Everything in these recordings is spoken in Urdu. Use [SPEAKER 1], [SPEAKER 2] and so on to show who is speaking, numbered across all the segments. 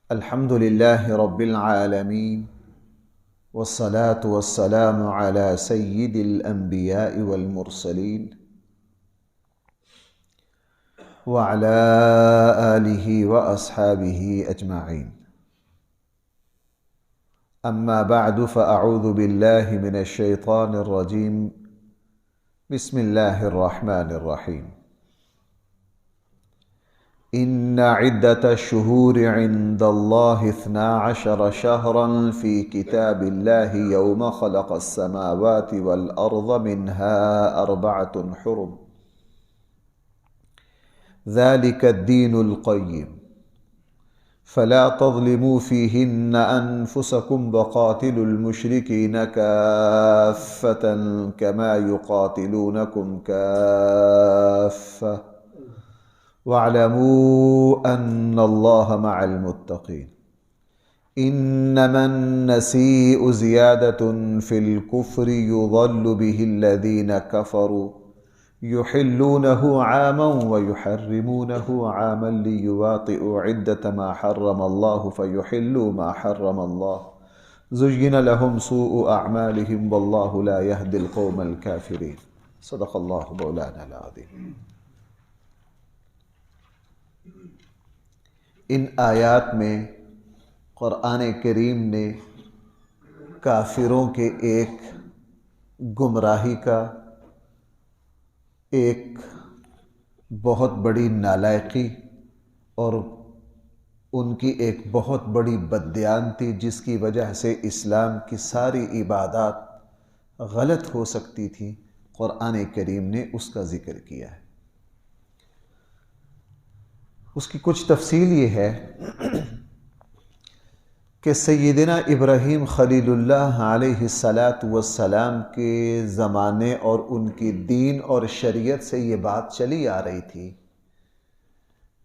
[SPEAKER 1] الحمد لله رب العالمين والصلاة والسلام على سيد الأنبياء والمرسلين وعلى آله وأصحابه أجمعين. أما بعد فأعوذ بالله من الشيطان الرجيم. بسم الله الرحمن الرحيم. إن عدة الشهور عند الله 12 شهرا في كتاب الله يوم خلق السماوات والأرض منها 4 حرم ذلك الدين القيم فلا تظلموا فيهن أنفسكم وقاتلوا المشركين كافة كما يقاتلونكم كافة واعلموا أن الله مع المتقين. إنما النسيء زيادة في الكفر يضل به الذين كفروا يحلونه عاما ويحرمونه عاما ليواطئوا عدة ما حرم الله فيحلوا ما حرم الله زين لهم سوء أعمالهم والله لا يهدي القوم الكافرين. صدق الله مولانا العظيم. ان آیات میں قرآن کریم نے کافروں کے ایک گمراہی کا، ایک بہت بڑی نالائقی اور ان کی ایک بہت بڑی بددیانتی جس کی وجہ سے اسلام کی ساری عبادات غلط ہو سکتی تھیں، قرآن کریم نے اس کا ذکر کیا ہے۔ اس کی کچھ تفصیل یہ ہے کہ سیدنا ابراہیم خلیل اللہ علیہ السلام کے زمانے اور ان کی دین اور شریعت سے یہ بات چلی آ رہی تھی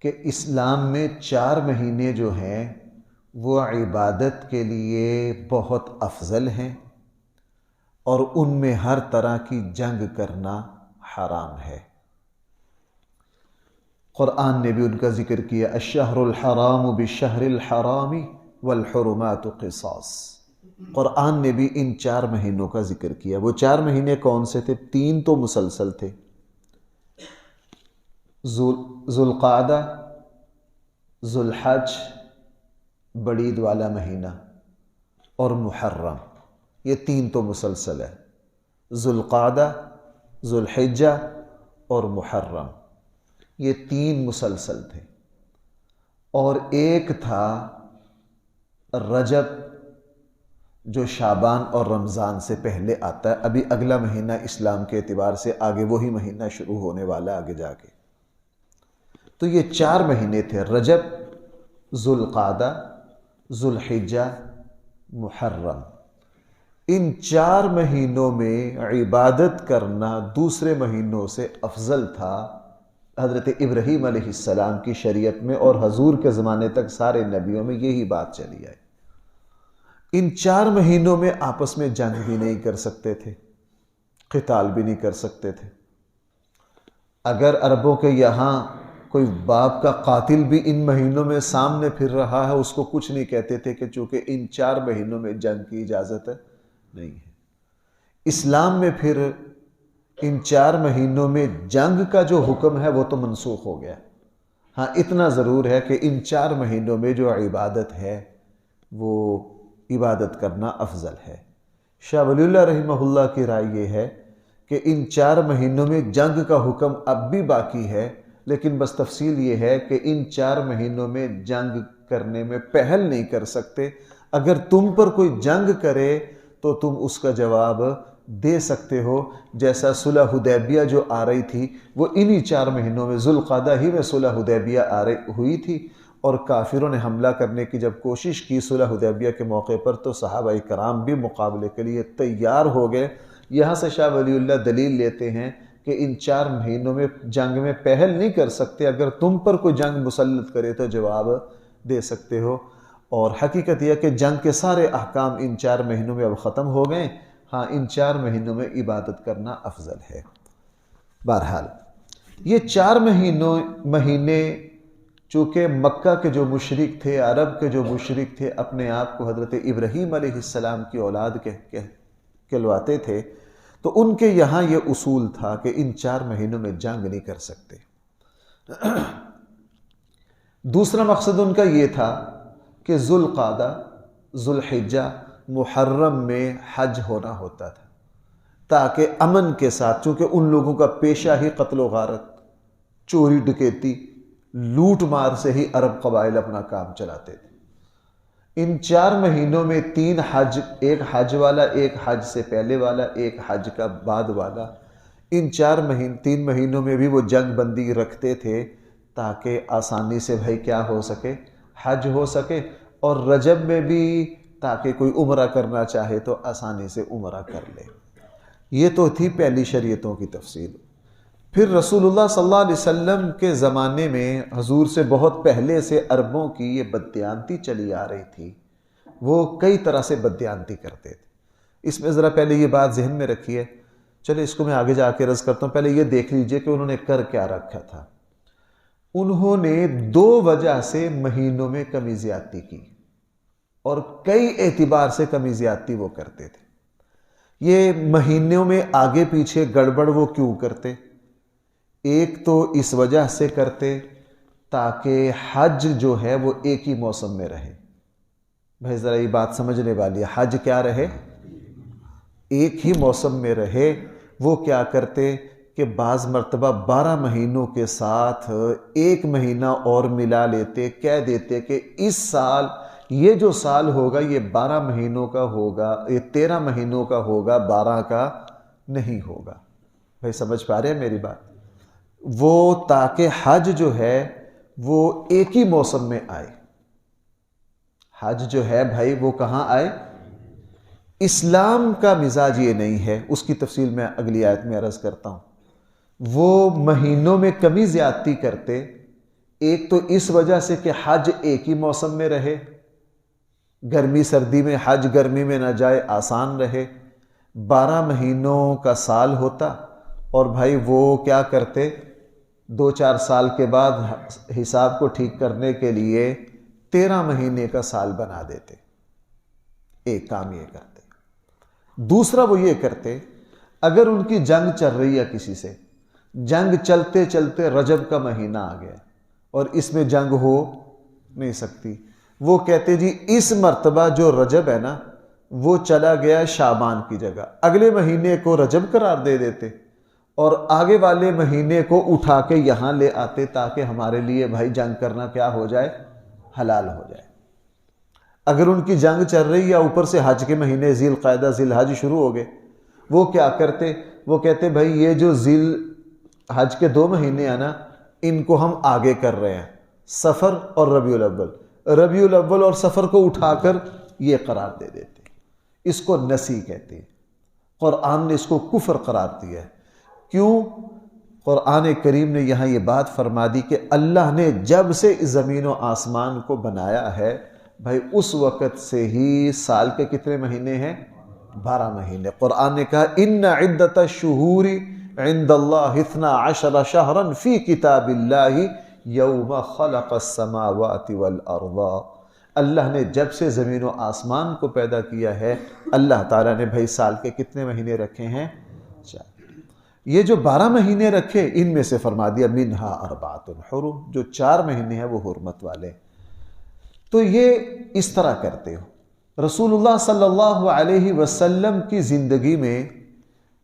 [SPEAKER 1] کہ اسلام میں 4 مہینے جو ہیں وہ عبادت کے لیے بہت افضل ہیں اور ان میں ہر طرح کی جنگ کرنا حرام ہے۔ قرآن نے بھی ان کا ذکر کیا، الشہر الحرام بالشہر الحرام والحرمات قصاص۔ قرآن نے بھی ان 4 مہینوں کا ذکر کیا۔ وہ 4 مہینے کون سے تھے؟ 3 تو مسلسل تھے، ذوالقعدہ، ذوالحج بڑید والا مہینہ اور محرم، یہ 3 تو مسلسل ہے، ذوالقعدہ، ذوالحجہ اور محرم، یہ 3 مسلسل تھے۔ اور ایک تھا رجب جو شعبان اور رمضان سے پہلے آتا ہے، ابھی اگلا مہینہ اسلام کے اعتبار سے آگے وہی مہینہ شروع ہونے والا آگے جا کے۔ تو یہ 4 مہینے تھے، رجب، ذوالقعدہ، ذوالحجہ، محرم۔ ان 4 مہینوں میں عبادت کرنا دوسرے مہینوں سے افضل تھا حضرت ابراہیم علیہ السلام کی شریعت میں، اور حضور کے زمانے تک سارے نبیوں میں یہی بات چلی آئی۔ ان 4 مہینوں میں آپس میں جنگ بھی نہیں کر سکتے تھے، قتال بھی نہیں کر سکتے تھے۔ اگر عربوں کے یہاں کوئی باپ کا قاتل بھی ان مہینوں میں سامنے پھر رہا ہے، اس کو کچھ نہیں کہتے تھے، کہ چونکہ ان 4 مہینوں میں جنگ کی اجازت نہیں ہے۔ اسلام میں پھر ان 4 مہینوں میں جنگ کا جو حکم ہے وہ تو منسوخ ہو گیا۔ ہاں اتنا ضرور ہے کہ ان 4 مہینوں میں جو عبادت ہے وہ عبادت کرنا افضل ہے۔ شاہ ولی اللہ رحمہ اللہ کی رائے یہ ہے کہ ان 4 مہینوں میں جنگ کا حکم اب بھی باقی ہے، لیکن بس تفصیل یہ ہے کہ ان 4 مہینوں میں جنگ کرنے میں پہل نہیں کر سکتے۔ اگر تم پر کوئی جنگ کرے تو تم اس کا جواب دے سکتے ہو، جیسا صلح حدیبیہ جو آ رہی تھی وہ انہی 4 مہینوں میں، ذوالقعدہ ہی میں صلح حدیبیہ ہوئی تھی، اور کافروں نے حملہ کرنے کی جب کوشش کی صلح حدیبیہ کے موقع پر تو صحابہ کرام بھی مقابلے کے لیے تیار ہو گئے۔ یہاں سے شاہ ولی اللہ دلیل لیتے ہیں کہ ان 4 مہینوں میں جنگ میں پہل نہیں کر سکتے، اگر تم پر کوئی جنگ مسلط کرے تو جواب دے سکتے ہو۔ اور حقیقت یہ کہ جنگ کے سارے احکام ان 4 مہینوں میں اب ختم ہو گئے۔ ہاں ان 4 مہینوں میں عبادت کرنا افضل ہے۔ بہرحال یہ 4 مہینے چونکہ مکہ کے جو مشرک تھے، عرب کے جو مشرک تھے، اپنے آپ کو حضرت ابراہیم علیہ السلام کی اولاد کہلواتے تھے، تو ان کے یہاں یہ اصول تھا کہ ان 4 مہینوں میں جنگ نہیں کر سکتے۔ دوسرا مقصد ان کا یہ تھا کہ ذوالقعدہ، ذوالحجہ، محرم میں حج ہونا ہوتا تھا، تاکہ امن کے ساتھ، چونکہ ان لوگوں کا پیشہ ہی قتل و غارت، چوری ڈکیتی، لوٹ مار سے ہی عرب قبائل اپنا کام چلاتے تھے۔ ان 4 مہینوں میں 3 حج، ایک حج والا، ایک حج سے پہلے والا، ایک حج کا بعد والا، ان 3 مہینوں میں بھی وہ جنگ بندی رکھتے تھے تاکہ آسانی سے بھائی کیا ہو سکے، حج ہو سکے، اور رجب میں بھی تاکہ کوئی عمرہ کرنا چاہے تو آسانی سے عمرہ کر لے۔ یہ تو تھی پہلی شریعتوں کی تفصیل۔ پھر رسول اللہ صلی اللہ علیہ وسلم کے زمانے میں حضور سے بہت پہلے سے عربوں کی یہ بددیانتی چلی آ رہی تھی، وہ کئی طرح سے بددیانتی کرتے تھے۔ اس میں ذرا پہلے یہ بات ذہن میں رکھیے، چلے اس کو میں آگے جا کے عرض کرتا ہوں، پہلے یہ دیکھ لیجئے کہ انہوں نے کر کیا رکھا تھا۔ انہوں نے 2 وجہ سے مہینوں میں کمی زیادتی کی، اور کئی اعتبار سے کمی زیادتی وہ کرتے تھے۔ یہ مہینوں میں آگے پیچھے گڑبڑ وہ کیوں کرتے؟ ایک تو اس وجہ سے کرتے تاکہ حج جو ہے وہ ایک ہی موسم میں رہے۔ بھائی ذرا یہ بات سمجھنے والی ہے، حج کیا رہے؟ ایک ہی موسم میں رہے۔ وہ کیا کرتے کہ بعض مرتبہ 12 مہینوں کے ساتھ 1 مہینہ اور ملا لیتے، کہہ دیتے کہ اس سال یہ جو سال ہوگا یہ 12 مہینوں کا ہوگا، یہ 13 مہینوں کا ہوگا، 12 کا نہیں ہوگا۔ بھائی سمجھ پا رہے ہیں میری بات؟ وہ تاکہ حج جو ہے وہ ایک ہی موسم میں آئے۔ حج جو ہے بھائی وہ کہاں آئے؟ اسلام کا مزاج یہ نہیں ہے، اس کی تفصیل میں اگلی آیت میں عرض کرتا ہوں۔ وہ مہینوں میں کمی زیادتی کرتے، ایک تو اس وجہ سے کہ حج ایک ہی موسم میں رہے، گرمی سردی میں حج گرمی میں نہ جائے، آسان رہے۔ 12 مہینوں کا سال ہوتا، اور بھائی وہ کیا کرتے، 2-4 سال کے بعد حساب کو ٹھیک کرنے کے لیے 13 مہینے کا سال بنا دیتے۔ ایک کام یہ کرتے۔ دوسرا وہ یہ کرتے، اگر ان کی جنگ چل رہی ہے کسی سے، جنگ چلتے چلتے رجب کا مہینہ آ گیا اور اس میں جنگ ہو نہیں سکتی، وہ کہتے جی اس مرتبہ جو رجب ہے نا وہ چلا گیا شعبان کی جگہ، اگلے مہینے کو رجب قرار دے دیتے اور آگے والے مہینے کو اٹھا کے یہاں لے آتے تاکہ ہمارے لیے بھائی جنگ کرنا کیا ہو جائے، حلال ہو جائے۔ اگر ان کی جنگ چل رہی یا اوپر سے حج کے مہینے ذی القعدہ ذی الحج شروع ہو گئے، وہ کیا کرتے، وہ کہتے بھائی یہ جو ذی الحج کے 2 مہینے ہیں نا ان کو ہم آگے کر رہے ہیں، سفر اور ربیع الاول، ربیع الاول اور سفر کو اٹھا کر یہ قرار دے دیتے۔ اس کو نسی کہتے ہیں۔ قرآن نے اس کو کفر قرار دیا ہے۔ کیوں؟ قرآن کریم نے یہاں یہ بات فرما دی کہ اللہ نے جب سے زمین و آسمان کو بنایا ہے بھائی اس وقت سے ہی سال کے کتنے مہینے ہیں؟ 12 مہینے۔ قرآن نے کہا ان عدت الشہور عند اللہ 12 شہرا فی کتاب اللہ یوم خلق السماوات والارض۔ اللہ نے جب سے زمین و آسمان کو پیدا کیا ہے، اللہ تعالیٰ نے بھائی سال کے کتنے مہینے رکھے ہیں؟ 4۔ یہ جو 12 مہینے رکھے ان میں سے فرما دیا منہا 4 حرم، جو 4 مہینے ہیں وہ حرمت والے۔ تو یہ اس طرح کرتے ہو۔ رسول اللہ صلی اللہ علیہ وسلم کی زندگی میں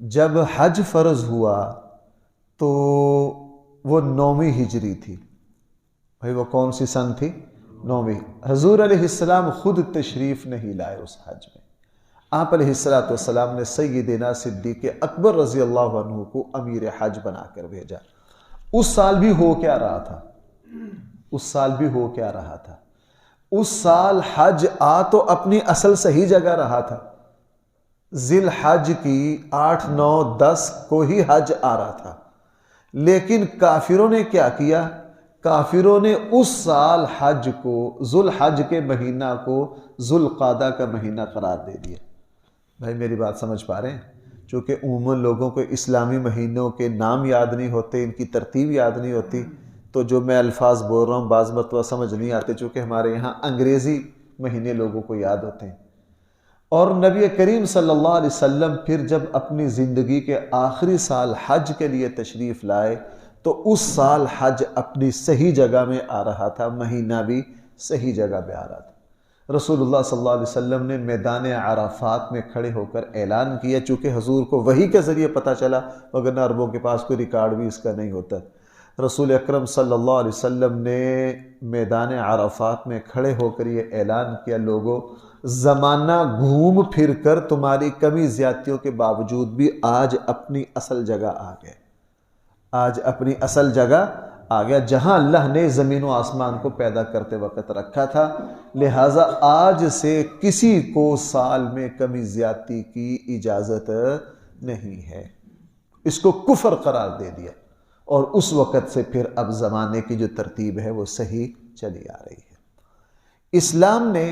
[SPEAKER 1] جب حج فرض ہوا تو وہ 9ویں ہجری تھی۔ بھائی وہ کون سی سن تھی؟ 9ویں۔ حضور علیہ السلام خود تشریف نہیں لائے اس حج میں۔ آپ علیہ السلام نے سیدنا صدیق اکبر رضی اللہ عنہ کو امیر حج بنا کر بھیجا۔ اس سال بھی ہو کیا رہا تھا؟ اس سال بھی ہو کیا رہا تھا؟ اس سال حج آ تو اپنی اصل صحیح جگہ رہا تھا۔ ذی الحج کی 8، 9، 10 کو ہی حج آ رہا تھا، لیکن کافروں نے کیا کیا؟ کافروں نے اس سال حج کو، ذو الحج کے مہینہ کو ذو القعدہ کا مہینہ قرار دے دیا۔ بھائی میری بات سمجھ پا رہے ہیں؟ چونکہ عموماً لوگوں کو اسلامی مہینوں کے نام یاد نہیں ہوتے، ان کی ترتیب یاد نہیں ہوتی، تو جو میں الفاظ بول رہا ہوں بعض مرتبہ سمجھ نہیں آتے، چونکہ ہمارے یہاں انگریزی مہینے لوگوں کو یاد ہوتے ہیں۔ اور نبی کریم صلی اللہ علیہ وسلم پھر جب اپنی زندگی کے آخری سال حج کے لیے تشریف لائے تو اس سال حج اپنی صحیح جگہ میں آ رہا تھا، مہینہ بھی صحیح جگہ پہ آ رہا تھا۔ رسول اللہ صلی اللہ علیہ وسلم نے میدان عرفات میں کھڑے ہو کر اعلان کیا، چونکہ حضور کو وحی کے ذریعے پتہ چلا، وگرنہ عربوں کے پاس کوئی ریکارڈ بھی اس کا نہیں ہوتا۔ رسول اکرم صلی اللہ علیہ وسلم نے میدان عرفات میں کھڑے ہو کر یہ اعلان کیا، لوگوں زمانہ گھوم پھر کر تمہاری کمی زیادتیوں کے باوجود بھی آج اپنی اصل جگہ آ گئے، آج اپنی اصل جگہ آ گیا جہاں اللہ نے زمین و آسمان کو پیدا کرتے وقت رکھا تھا۔ لہٰذا آج سے کسی کو سال میں کمی زیادتی کی اجازت نہیں ہے، اس کو کفر قرار دے دیا، اور اس وقت سے پھر اب زمانے کی جو ترتیب ہے وہ صحیح چلی آ رہی ہے۔ اسلام نے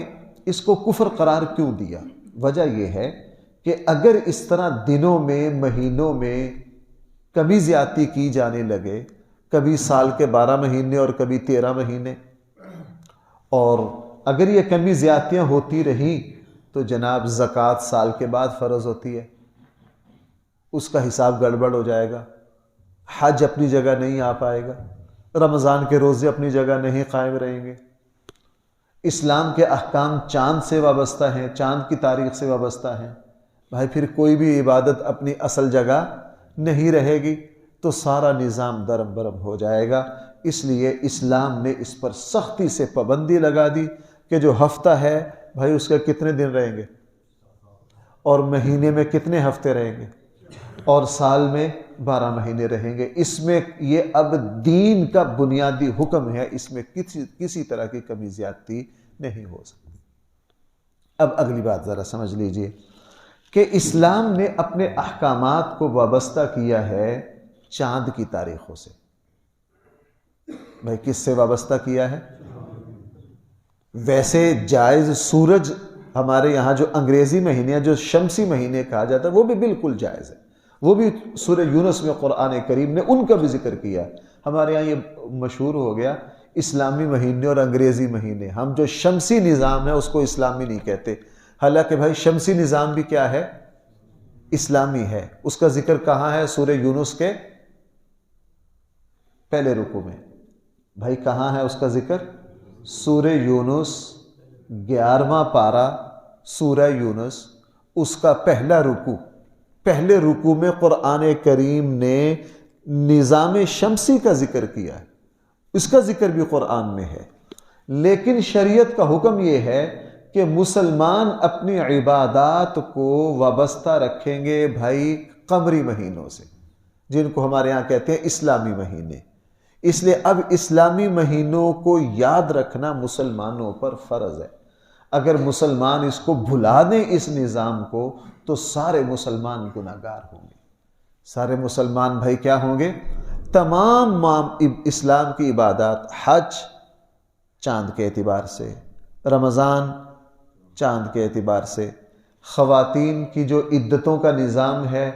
[SPEAKER 1] اس کو کفر قرار کیوں دیا؟ وجہ یہ ہے کہ اگر اس طرح دنوں میں مہینوں میں کمی زیادتی کی جانے لگے، کبھی سال کے 12 مہینے اور کبھی 13 مہینے، اور اگر یہ کمی زیادتیاں ہوتی رہیں تو جناب زکوٰۃ سال کے بعد فرض ہوتی ہے، اس کا حساب گڑبڑ ہو جائے گا، حج اپنی جگہ نہیں آ پائے گا، رمضان کے روزے اپنی جگہ نہیں قائم رہیں گے، اسلام کے احکام چاند سے وابستہ ہیں، چاند کی تاریخ سے وابستہ ہیں، بھائی پھر کوئی بھی عبادت اپنی اصل جگہ نہیں رہے گی تو سارا نظام درم برم ہو جائے گا۔ اس لیے اسلام نے اس پر سختی سے پابندی لگا دی کہ جو ہفتہ ہے بھائی اس کا کتنے دن رہیں گے، اور مہینے میں کتنے ہفتے رہیں گے، اور سال میں 12 مہینے رہیں گے۔ اس میں یہ اب دین کا بنیادی حکم ہے، اس میں کسی طرح کی کمی زیادتی نہیں ہو سکتی۔ اب اگلی بات ذرا سمجھ لیجئے کہ اسلام نے اپنے احکامات کو وابستہ کیا ہے چاند کی تاریخوں سے۔ بھائی کس سے وابستہ کیا ہے؟ ویسے جائز سورج ہمارے یہاں جو انگریزی مہینے جو شمسی مہینے کہا جاتا ہے وہ بھی بالکل جائز ہے، وہ بھی سورہ یونس میں قرآن کریم نے ان کا بھی ذکر کیا۔ ہمارے یہاں یہ مشہور ہو گیا اسلامی مہینے اور انگریزی مہینے، ہم جو شمسی نظام ہے اس کو اسلامی نہیں کہتے، حالانکہ بھائی شمسی نظام بھی کیا ہے؟ اسلامی ہے۔ اس کا ذکر کہاں ہے؟ سورہ یونس کے پہلے رکوع میں۔ بھائی کہاں ہے اس کا ذکر؟ سورہ یونس 11واں پارہ، سورہ یونس اس کا پہلا رکوع، پہلے رکوع میں قرآن کریم نے نظام شمسی کا ذکر کیا ہے، اس کا ذکر بھی قرآن میں ہے۔ لیکن شریعت کا حکم یہ ہے کہ مسلمان اپنی عبادات کو وابستہ رکھیں گے بھائی قمری مہینوں سے، جن کو ہمارے یہاں کہتے ہیں اسلامی مہینے۔ اس لیے اب اسلامی مہینوں کو یاد رکھنا مسلمانوں پر فرض ہے۔ اگر مسلمان اس کو بھلا دیں اس نظام کو تو سارے مسلمان گناہگار ہوں گے، سارے مسلمان بھائی کیا ہوں گے؟ تمام اسلام کی عبادات، حج چاند کے اعتبار سے، رمضان چاند کے اعتبار سے، خواتین کی جو عدتوں کا نظام ہے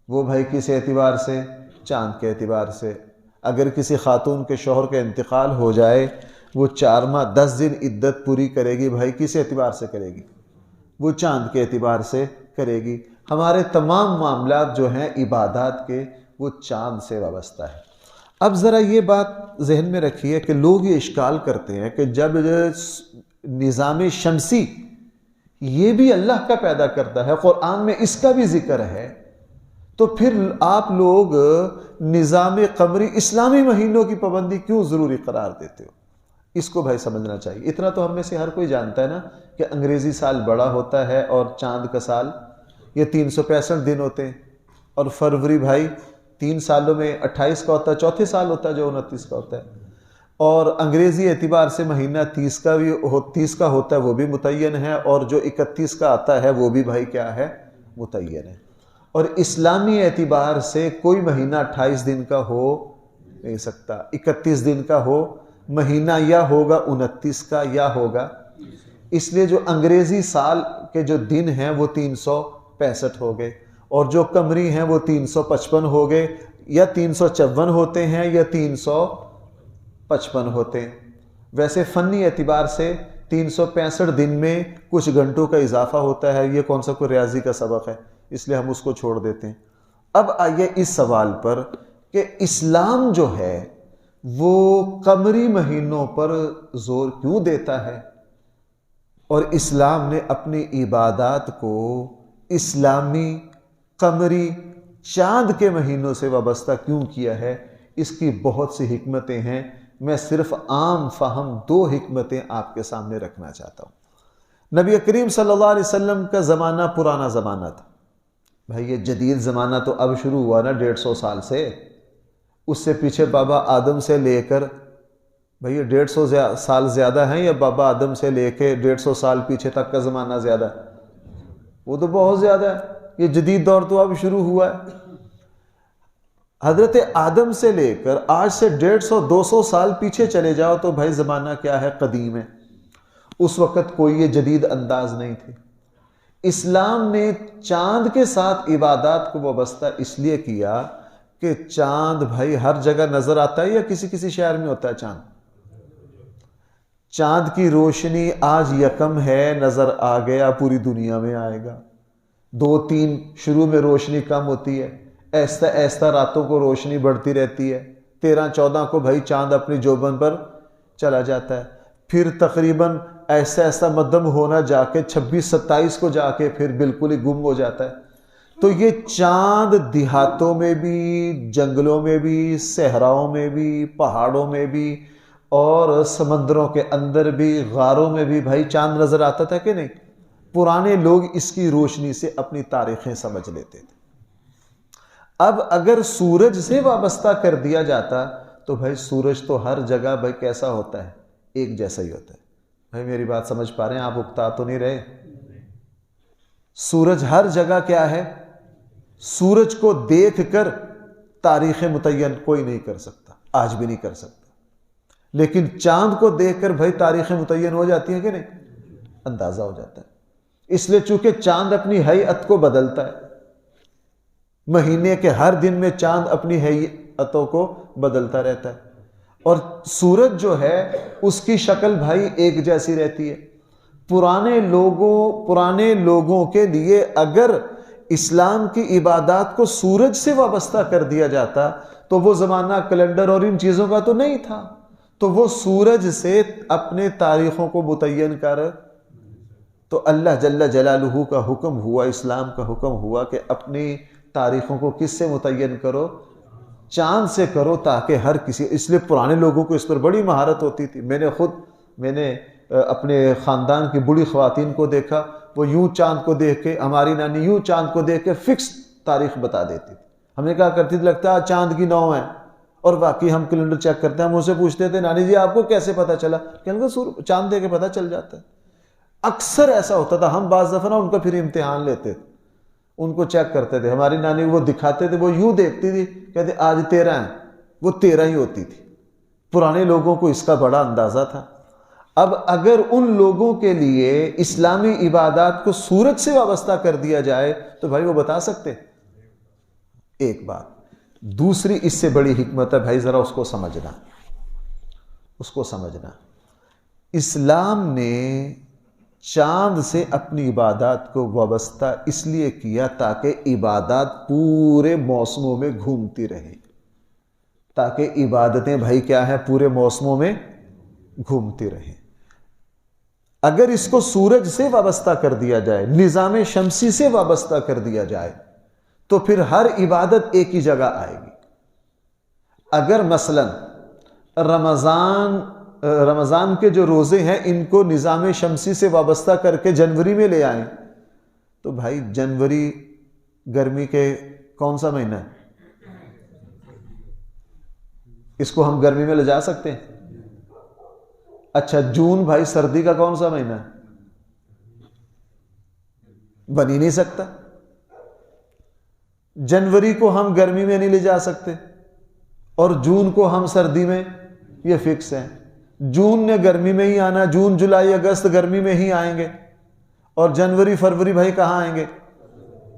[SPEAKER 1] وہ بھائی کس اعتبار سے؟ چاند کے اعتبار سے۔ اگر کسی خاتون کے شوہر کا انتقال ہو جائے وہ 4 ماہ 10 دن عدت پوری کرے گی، بھائی کس اعتبار سے کرے گی؟ وہ چاند کے اعتبار سے کرے گی۔ ہمارے تمام معاملات جو ہیں عبادات کے وہ چاند سے وابستہ ہے۔ اب ذرا یہ بات ذہن میں رکھیے کہ لوگ یہ اشکال کرتے ہیں کہ جب نظام شمسی یہ بھی اللہ کا پیدا کرتا ہے، قرآن میں اس کا بھی ذکر ہے، تو پھر آپ لوگ نظام قمری اسلامی مہینوں کی پابندی کیوں ضروری قرار دیتے ہو؟ اس کو بھائی سمجھنا چاہیے۔ اتنا تو ہم میں سے ہر کوئی جانتا ہے نا کہ انگریزی سال بڑا ہوتا ہے اور چاند کا سال یہ 365 دن ہوتے ہیں، اور فروری بھائی 3 سالوں میں 28 کا ہوتا ہے، چوتھے سال ہوتا ہے جو 29 کا ہوتا ہے، اور انگریزی اعتبار سے مہینہ 30 کا بھی 30 کا ہوتا ہے وہ بھی متعین ہے، اور جو 31 کا آتا ہے وہ بھی بھائی کیا ہے؟ متعین ہے۔ اور اسلامی اعتبار سے کوئی مہینہ 28 دن کا ہو نہیں سکتا، 31 دن کا ہو، مہینہ یا ہوگا 29 کا یا ہوگا، اس لیے جو انگریزی سال کے جو دن ہیں وہ 365 ہو گئے، اور جو قمری ہیں وہ 355 ہو گئے، یا 354 ہوتے ہیں یا 55 ہوتے ہیں. ویسے فنی اعتبار سے 365 دن میں کچھ گھنٹوں کا اضافہ ہوتا ہے. یہ کون سا کوئی ریاضی کا سبق ہے، اس لیے ہم اس کو چھوڑ دیتے ہیں. اب آئیے اس سوال پر کہ اسلام جو ہے وہ قمری مہینوں پر زور کیوں دیتا ہے، اور اسلام نے اپنی عبادات کو اسلامی قمری چاند کے مہینوں سے وابستہ کیوں کیا ہے. اس کی بہت سی حکمتیں ہیں. میں صرف عام فہم 2 حکمتیں آپ کے سامنے رکھنا چاہتا ہوں. نبی کریم صلی اللہ علیہ وسلم کا زمانہ پرانا زمانہ تھا. بھائی یہ جدید زمانہ تو اب شروع ہوا نا 150 سال سے. اس سے پیچھے بابا آدم سے لے کر بھئی یہ 150 سال زیادہ ہیں یا بابا آدم سے لے کے 150 سال پیچھے تک کا زمانہ زیادہ ہے؟ وہ تو بہت زیادہ ہے. یہ جدید دور تو اب شروع ہوا ہے. حضرت آدم سے لے کر آج سے 150-200 سال پیچھے چلے جاؤ تو بھائی زمانہ کیا ہے، قدیم ہے. اس وقت کوئی یہ جدید انداز نہیں تھی. اسلام نے چاند کے ساتھ عبادات کو وابستہ اس لیے کیا کہ چاند بھائی ہر جگہ نظر آتا ہے یا کسی شہر میں ہوتا ہے چاند؟ چاند کی روشنی آج یکم ہے، نظر آ گیا، پوری دنیا میں آئے گا. 2-3 شروع میں روشنی کم ہوتی ہے، ایستا ایستا راتوں کو روشنی بڑھتی رہتی ہے. 13-14 کو بھائی چاند اپنی جوبن پر چلا جاتا ہے. پھر تقریباً ایسا ایسا مدھم ہونا جا کے 26-27 کو جا کے پھر بالکل ہی گم ہو جاتا ہے. تو یہ چاند دیہاتوں میں بھی، جنگلوں میں بھی، صحراؤں میں بھی، پہاڑوں میں بھی اور سمندروں کے اندر بھی، غاروں میں بھی بھائی چاند نظر آتا تھا کہ نہیں؟ پرانے لوگ اس کی روشنی سے اپنی تاریخیں سمجھ لیتے تھے. اب اگر سورج سے وابستہ کر دیا جاتا تو بھائی سورج تو ہر جگہ بھائی کیسا ہوتا ہے، ایک جیسا ہی ہوتا ہے. بھائی میری بات سمجھ پا رہے ہیں آپ؟ اکتا تو نہیں رہے؟ سورج ہر جگہ کیا ہے؟ سورج کو دیکھ کر تاریخ متعین کوئی نہیں کر سکتا، آج بھی نہیں کر سکتا. لیکن چاند کو دیکھ کر بھائی تاریخ متعین ہو جاتی ہے کہ نہیں؟ اندازہ ہو جاتا ہے. اس لیے چونکہ چاند اپنی ہیئت کو بدلتا ہے، مہینے کے ہر دن میں چاند اپنی ہیئتوں کو بدلتا رہتا ہے، اور سورج جو ہے اس کی شکل بھائی ایک جیسی رہتی ہے. پرانے لوگوں کے لیے اگر اسلام کی عبادات کو سورج سے وابستہ کر دیا جاتا تو وہ زمانہ کیلنڈر اور ان چیزوں کا تو نہیں تھا. تو وہ سورج سے اپنے تاریخوں کو متعین کر، تو اللہ جل جلالہ کا حکم ہوا، اسلام کا حکم ہوا کہ اپنی تاریخوں کو کس سے متعین کرو؟ چاند سے کرو، تاکہ ہر کسی، اس لیے پرانے لوگوں کو اس پر بڑی مہارت ہوتی تھی. میں نے اپنے خاندان کی بوڑھی خواتین کو دیکھا، وہ یوں چاند کو دیکھ کے، ہماری نانی یوں چاند کو دیکھ کے فکس تاریخ بتا دیتی تھی. ہم نے کہا کرتی تھی لگتا ہے چاند کی 9 ہے، اور باقی ہم کیلنڈر چیک کرتے ہیں. ہم اسے پوچھتے تھے نانی جی آپ کو کیسے پتا چلا؟ کہنے کا چاند دے کے پتا چل جاتا ہے. اکثر ایسا ہوتا تھا. ہم بعض دفعہ ان کا پھر امتحان لیتے تھے، ان کو چیک کرتے تھے. ہماری نانی وہ دکھاتے تھے، وہ یوں دیکھتی تھی، کہتے آج 13 ہے، وہ 13 ہی ہوتی تھی. پرانے لوگوں کو اس کا بڑا اندازہ تھا. اب اگر ان لوگوں کے لیے اسلامی عبادات کو سورج سے وابستہ کر دیا جائے تو بھائی وہ بتا سکتے؟ ایک بات. دوسری اس سے بڑی حکمت ہے بھائی، ذرا اس کو سمجھنا. اسلام نے چاند سے اپنی عبادات کو وابستہ اس لیے کیا تاکہ عبادات پورے موسموں میں گھومتی رہیں، تاکہ عبادتیں بھائی کیا ہیں، پورے موسموں میں گھومتی رہیں. اگر اس کو سورج سے وابستہ کر دیا جائے، نظام شمسی سے وابستہ کر دیا جائے، تو پھر ہر عبادت ایک ہی جگہ آئے گی. اگر مثلا رمضان کے جو روزے ہیں ان کو نظام شمسی سے وابستہ کر کے جنوری میں لے آئیں تو بھائی جنوری گرمی کے کون سا مہینہ ہے؟ اس کو ہم گرمی میں لے جا سکتے ہیں؟ اچھا جون بھائی سردی کا کون سا مہینہ ہے؟ بن ہی نہیں سکتا. جنوری کو ہم گرمی میں نہیں لے جا سکتے اور جون کو ہم سردی میں، یہ فکس ہے. جون نے گرمی میں ہی آنا، جون جولائی اگست گرمی میں ہی آئیں گے، اور جنوری فروری بھائی کہاں آئیں گے؟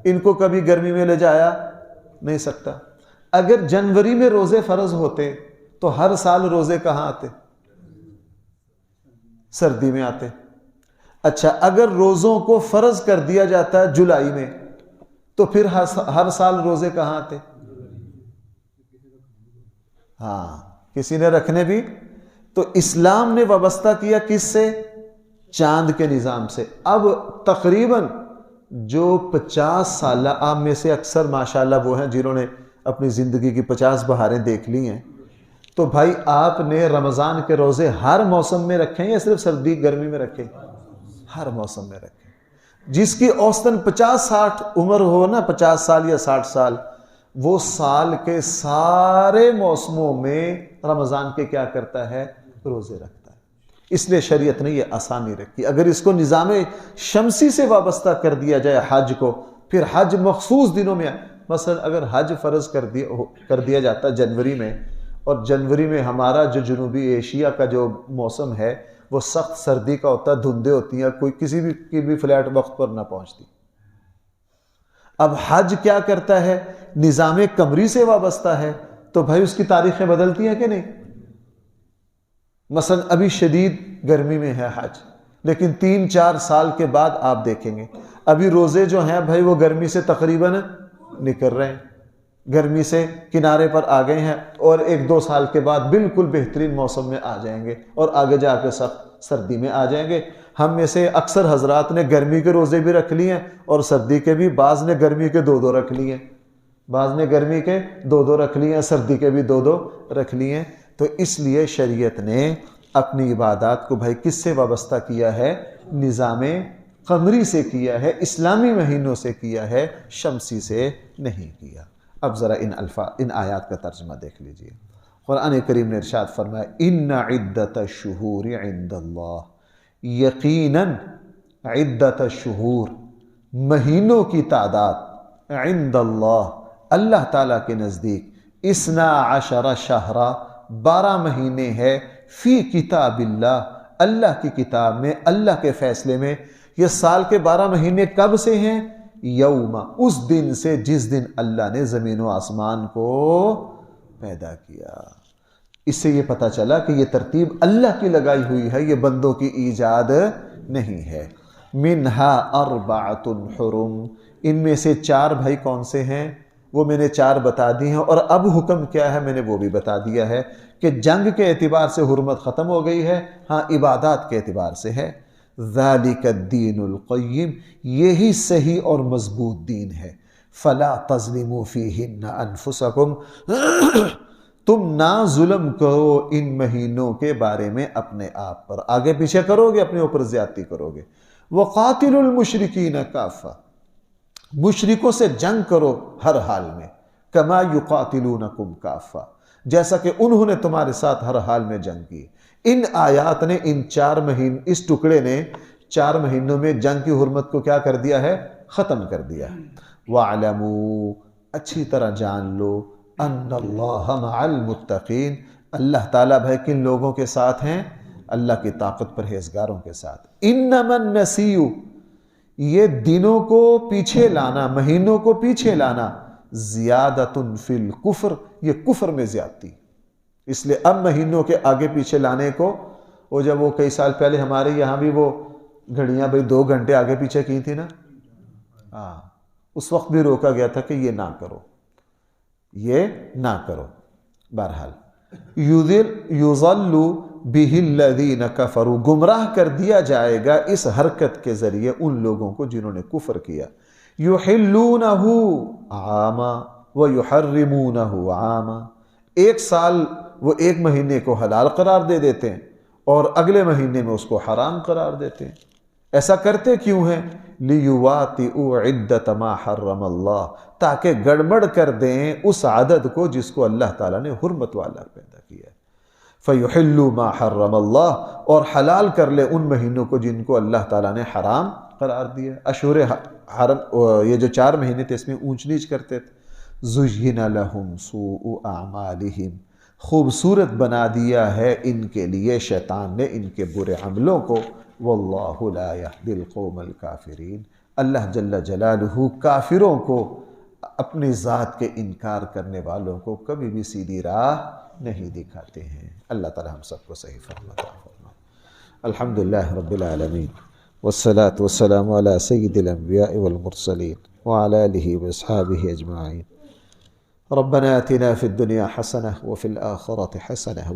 [SPEAKER 1] ان کو کبھی گرمی میں لے جایا نہیں سکتا. اگر جنوری میں روزے فرض ہوتے تو ہر سال روزے کہاں آتے؟ سردی میں آتے۔ اچھا اگر روزوں کو فرض کر دیا جاتا ہے جولائی میں تو پھر ہر سال روزے کہاں آتے؟ ہاں کسی نے رکھنے بھی، تو اسلام نے وابستہ کیا کس سے؟ چاند کے نظام سے۔ اب تقریباً جو 50 سالہ آپ میں سے اکثر ماشاءاللہ وہ ہیں جنہوں نے اپنی زندگی کی 50 بہاریں دیکھ لی ہیں، تو بھائی آپ نے رمضان کے روزے ہر موسم میں رکھے ہیں یا صرف سردی گرمی میں رکھے؟ ہر موسم میں رکھے۔ جس کی اوسطاً 50-60 عمر ہو نا، 50 سال یا 60 سال، وہ سال کے سارے موسموں میں رمضان کے کیا کرتا ہے؟ روزے رکھتا ہے۔ اس لیے شریعت نے یہ آسانی رکھی۔ اگر اس کو نظام شمسی سے وابستہ کر دیا جائے حج کو، پھر حج مخصوص دنوں میں، مثلا اگر حج فرض کر دیا جاتا جنوری میں، اور جنوری میں ہمارا جو جنوبی ایشیا کا جو موسم ہے وہ سخت سردی کا ہوتا ہے، دھندیں ہوتی ہیں، کوئی کسی کی بھی فلائٹ وقت پر نہ پہنچتی۔ اب حج کیا کرتا ہے؟ نظام قمری سے وابستہ ہے، تو بھائی اس کی تاریخیں بدلتی ہیں کہ نہیں؟ مثلا ابھی شدید گرمی میں ہے حج، لیکن 3-4 سال کے بعد آپ دیکھیں گے ابھی روزے جو ہیں بھائی وہ گرمی سے تقریباً نکل رہے ہیں، گرمی سے کنارے پر آ گئے ہیں، اور 1-2 سال کے بعد بالکل بہترین موسم میں آ جائیں گے، اور آگے جا کے سخت سردی میں آ جائیں گے۔ ہم میں سے اکثر حضرات نے گرمی کے روزے بھی رکھ لیے ہیں اور سردی کے بھی، بعض نے گرمی کے 2 رکھ لیے ہیں، بعض نے گرمی کے 2 رکھ لیے ہیں، سردی کے بھی 2 رکھ لیے ہیں۔ تو اس لیے شریعت نے اپنی عبادات کو بھائی کس سے وابستہ کیا ہے؟ نظام قمری سے کیا ہے، اسلامی مہینوں سے کیا ہے، شمسی سے نہیں کیا۔ اب ذرا ان آیات کا ترجمہ دیکھ لیجئے۔ قرآن کریم نے ارشاد فرمایا ان عدت الشہور عند اللہ، یقیناً عدت الشہور مہینوں کی تعداد، عند اللہ اللہ تعالیٰ کے نزدیک، 12 شہرا 12 مہینے ہے، فی کتاب اللہ اللہ کی کتاب میں، اللہ کے فیصلے میں۔ یہ سال کے 12 مہینے کب سے ہیں؟ یوم، اس دن سے جس دن اللہ نے زمین و آسمان کو پیدا کیا۔ اس سے یہ پتہ چلا کہ یہ ترتیب اللہ کی لگائی ہوئی ہے، یہ بندوں کی ایجاد نہیں ہے۔ منہا 4 حرم، ان میں سے 4 بھائی کون سے ہیں؟ وہ میں نے 4 بتا دی ہیں، اور اب حکم کیا ہے میں نے وہ بھی بتا دیا ہے کہ جنگ کے اعتبار سے حرمت ختم ہو گئی ہے، ہاں عبادات کے اعتبار سے ہے۔ ذالک الدین القیم، یہی صحیح اور مضبوط دین ہے۔ فلا تظلموا فیہن انفسکم، تم نہ ظلم کرو ان مہینوں کے بارے میں اپنے آپ پر، آگے پیچھے کرو گے اپنے اوپر زیادتی کرو گے۔ وقاتلوا المشرکین کافہ، مشرکوں سے جنگ کرو ہر حال میں، کما یقاتلونکم کافہ، جیسا کہ انہوں نے تمہارے ساتھ ہر حال میں جنگ کی۔ ان آیات نے ان 4 مہینے، اس ٹکڑے نے 4 مہینوں میں جنگ کی حرمت کو کیا کر دیا ہے؟ ختم کر دیا۔ وَاعْلَمُوا، اچھی طرح جان لو، ان اللہ مع المتقین، اللہ تعالیٰ بھائی کن لوگوں کے ساتھ ہیں؟ اللہ کی طاقت پرہیزگاروں کے ساتھ۔ انما النسیء، یہ دنوں کو پیچھے لانا، مہینوں کو پیچھے لانا، زیادۃ فی الکفر، یہ کفر میں زیادتی۔ اس لیے اب مہینوں کے آگے پیچھے لانے کو، وہ جب وہ کئی سال پہلے ہمارے یہاں بھی وہ گھڑیاں بھائی 2 گھنٹے آگے پیچھے کی تھی نا، اس وقت بھی روکا گیا تھا کہ یہ نہ کرو، یہ نہ کرو۔ بہرحال یضل بہ الذین کفروا، گمراہ کر دیا جائے گا اس حرکت کے ذریعے ان لوگوں کو جنہوں نے کفر کیا۔ یحلونہ عاما ویحرمونہ عاما، 1 سال وہ 1 مہینے کو حلال قرار دے دیتے ہیں اور اگلے مہینے میں اس کو حرام قرار دیتے ہیں۔ ایسا کرتے کیوں ہیں؟ لیواطئوا عدۃ ما حرم اللہ، تاکہ گڑبڑ کر دیں اس عدد کو جس کو اللہ تعالیٰ نے حرمت والا پیدا کیا ہے۔ فیحلوا ما حرم اللہ، اور حلال کر لے ان مہینوں کو جن کو اللہ تعالیٰ نے حرام قرار دیا۔ اشہر حرم، یہ جو 4 مہینے تھے اس میں اونچ نیچ کرتے تھے۔ زُيِّنَ لَهُمْ سُوءُ أَعْمَالِهِمْ، خوبصورت بنا دیا ہے ان کے لیے شیطان نے ان کے برے عملوں کو۔ واللہ لا يهدي القوم الكافرین، اللہ جل جلالہ کافروں کو، اپنی ذات کے انکار کرنے والوں کو کبھی بھی سیدھی راہ نہیں دکھاتے ہیں۔ اللہ تعالی ہم سب کو صحیح فہم عطا فرمائے۔ الحمدللہ رب العالمین، والصلاة والسلام على سید الانبیاء والمرسلین وعلى آلہ واصحابہ اجمعین۔ ربنا آتنا فی الدنیا حسنہ وفی الآخرة حسنہ